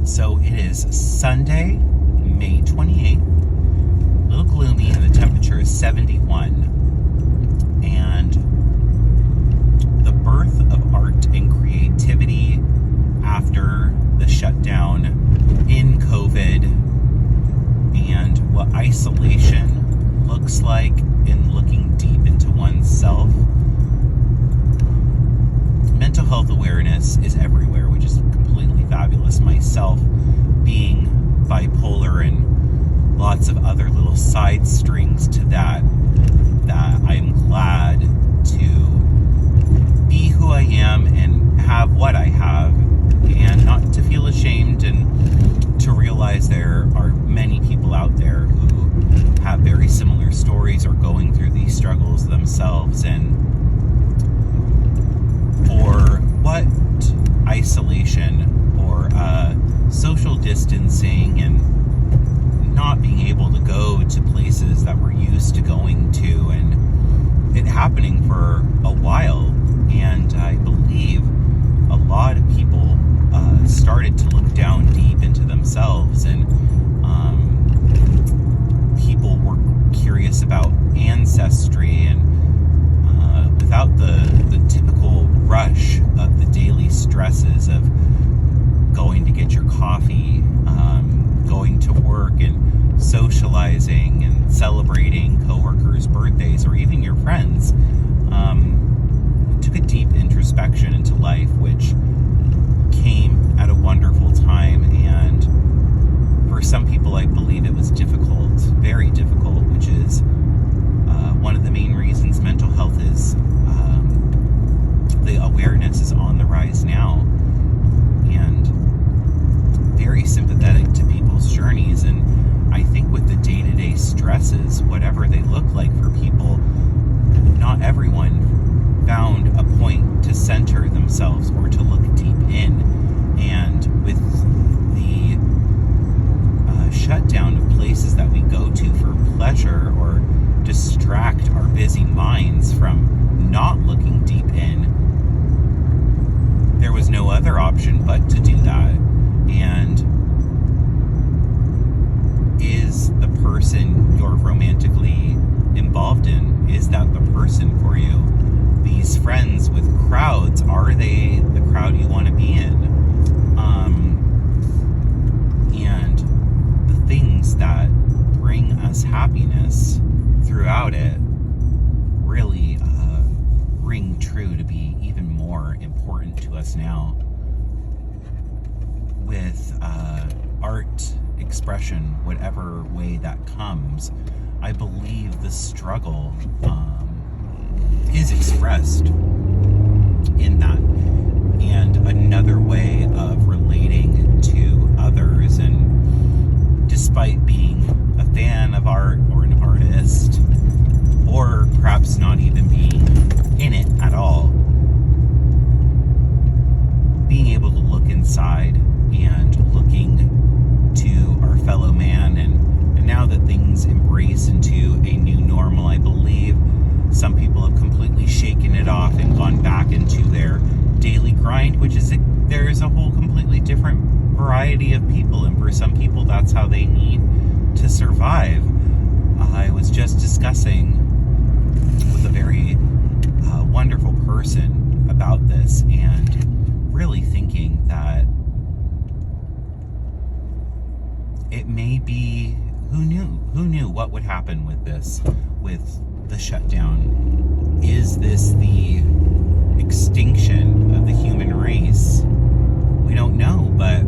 So it is Sunday, May 28th, a little gloomy, and the temperature is 71. And the birth of art and creativity after the shutdown in COVID, and what isolation looks like in looking deep into oneself. Mental health awareness is everywhere, which is completely fabulous. Myself being bipolar and lots of other little side strings to that I'm glad to be who I am and have what I have, and not to feel ashamed, and to realize there are many people out there who have very similar stories or going through these struggles themselves. And for what isolation or social distancing and not being able to go to places that we're used to going to, and it happening for a while, and I believe a lot of people started to look down deep into themselves, and people were curious about ancestry, and without the typical rush of the daily stresses of going to get your coffee, going to work and socializing and celebrating coworkers' birthdays or even your friends, took a deep introspection into life, which came at a wonderful time. And for some people, I believe it was difficult, very difficult, which is one of the main reasons mental health is, the awareness is on the rise now, and very sympathetic to people's journeys. And I think with the day-to-day stresses, whatever they look like for people, not everyone found a point to center themselves or to look deep in. And with the shutdown of places that we go to for pleasure or distract our busy minds from not looking deep in, there was no other option but to do that. And is the person you're romantically involved in, is that the person for you? These friends with crowds, are they the crowd you want to be in? And the things that bring us happiness throughout it really ring true to be even more important to us now. With art expression, whatever way that comes, I believe the struggle is expressed in that, and another way of relating to others. And despite being a fan of art or an artist, or perhaps not even being in it at all, being able to look inside and looking to our fellow man, and now that things embrace into a new normal, I believe some people have completely shaken it off and gone back into their daily grind, which is, there's a whole completely different variety of people, and for some people that's how they need to survive. I was just discussing with a very wonderful person about this, and really thinking that it may be, who knew what would happen with this, with the shutdown. Is this the extinction of the human race? We don't know, but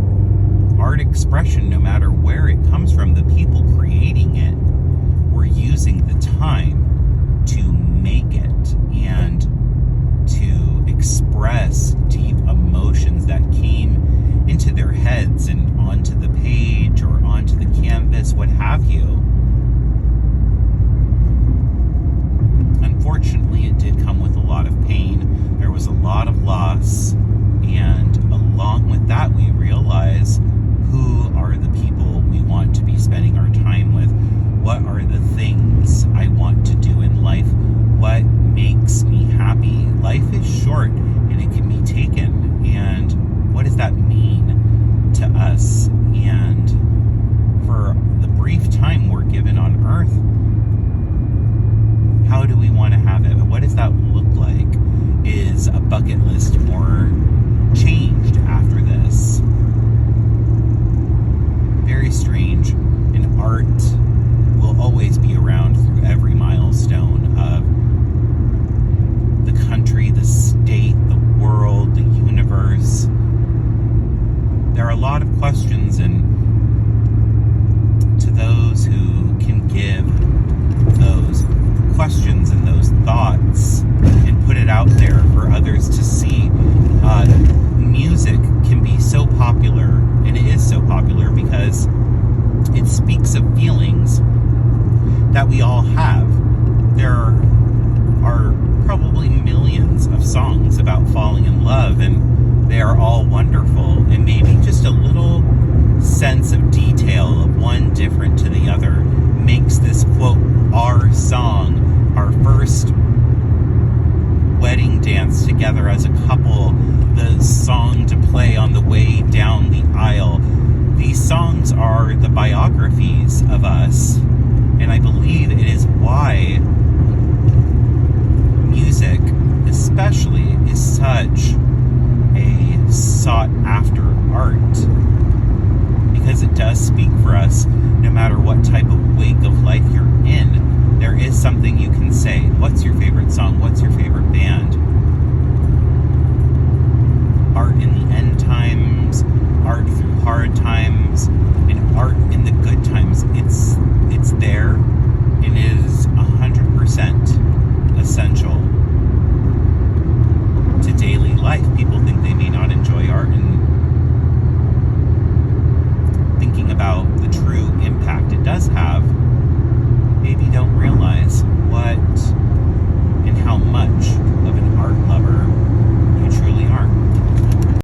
art expression, no matter where it comes from, the people creating it were using the time to make it and to express deep emotions that came into their heads and onto the page or onto the canvas, what have you. Unfortunately, it did come with a lot of pain. There was a lot of loss, and along with that, we realize who are the people we want to be spending our time with. What are the things I want to do in life? What makes me happy? Life is short and it can be taken. And what does that mean to us catalyst or changed after this. Very strange. And art will always be around through every milestone of the country, the state, the world, the universe. There are a lot of questions, and to those who can give those questions and those thoughts and put it out there for others to see, music can be so popular, and it is so popular because it speaks of feelings that we all have. There are probably millions of songs about falling in love, and they are all wonderful, and maybe just a little sense of detail of one different to the other makes this, quote, our song, our first wedding dance together as a couple, the song to play on the way down the aisle. These songs are the biographies of us, and I believe it is why music especially is such a sought after art, because it does speak for us. No matter what type of wake of life you're in, there is something you can say. What's your favorite song? What's your favorite band? Art in the end times, art through hard times, and art in the good times. It's there and is 100% essential to daily life. People think they may not enjoy art, and thinking about the true impact it does have, maybe don't realize what and how much